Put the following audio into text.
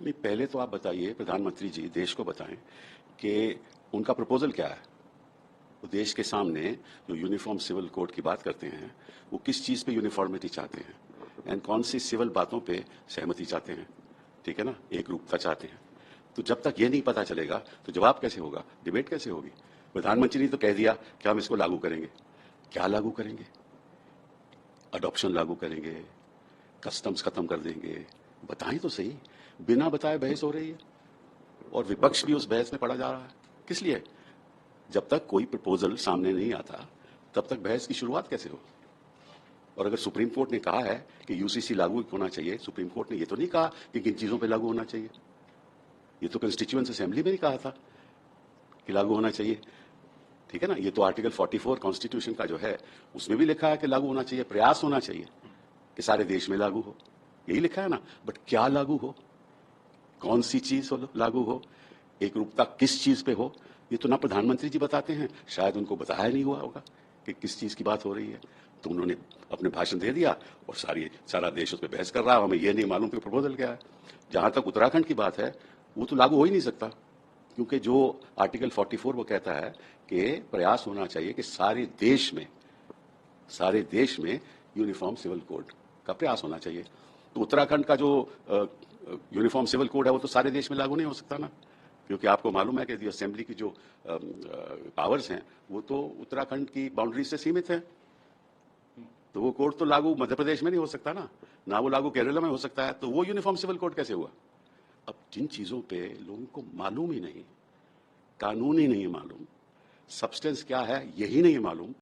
नहीं, पहले तो आप बताइए, प्रधानमंत्री जी देश को बताएं कि उनका प्रपोजल क्या है। वो देश के सामने जो यूनिफॉर्म सिविल कोड की बात करते हैं, वो किस चीज़ पे यूनिफॉर्मिटी चाहते हैं एंड कौन सी सिविल बातों पे सहमति चाहते हैं, ठीक है ना, एक रूपता चाहते हैं। तो जब तक ये नहीं पता चलेगा तो जवाब कैसे होगा, डिबेट कैसे होगी। प्रधानमंत्री ने तो कह दिया कि हम इसको लागू करेंगे। क्या लागू करेंगे? अडॉप्शन लागू करेंगे, कस्टम्स खत्म कर देंगे, बताएं तो सही। बिना बताए बहस हो रही है और विपक्ष भी उस बहस में पड़ा जा रहा है। किस लिए? जब तक कोई प्रपोजल सामने नहीं आता तब तक बहस की शुरुआत कैसे हो। और अगर सुप्रीम कोर्ट ने कहा है कि यूसीसी लागू होना चाहिए, सुप्रीम कोर्ट ने ये तो नहीं कहा कि किन चीजों पे लागू होना चाहिए। ये तो कंस्टिट्यूएंट असेंबली में नहीं कहा था कि लागू होना चाहिए, ठीक है ना। ये तो आर्टिकल 44 कॉन्स्टिट्यूशन का जो है उसमें भी लिखा है कि लागू होना चाहिए, प्रयास होना चाहिए कि सारे देश में लागू हो, यही लिखा है ना। बट क्या लागू हो, कौन सी चीज हो लागू हो, एक रूपता किस चीज पे हो, ये तो ना प्रधानमंत्री जी बताते हैं, शायद उनको बताया नहीं हुआ होगा कि किस चीज की बात हो रही है। तो उन्होंने अपने भाषण दे दिया और सारा देश उस पर बहस कर रहा है। हमें ये नहीं मालूम कि प्रपोजल क्या है। जहां तक उत्तराखंड की बात है, वो तो लागू हो ही नहीं सकता, क्योंकि जो आर्टिकल 44 वो कहता है कि प्रयास होना चाहिए कि सारे देश में यूनिफॉर्म सिविल कोड का प्रयास होना चाहिए। तो उत्तराखंड का जो यूनिफॉर्म सिविल कोड है वो तो सारे देश में लागू नहीं हो सकता ना, क्योंकि आपको मालूम है कि असेंबली की जो पावर्स हैं वो तो उत्तराखंड की बाउंड्री से सीमित है। तो वो कोड तो लागू मध्य प्रदेश में नहीं हो सकता ना वो लागू केरला में हो सकता है। तो वो यूनिफॉर्म सिविल कोड कैसे हुआ? अब जिन चीजों पे लोगों को मालूम ही नहीं, कानून ही नहीं मालूम, सब्सटेंस क्या है यही नहीं मालूम,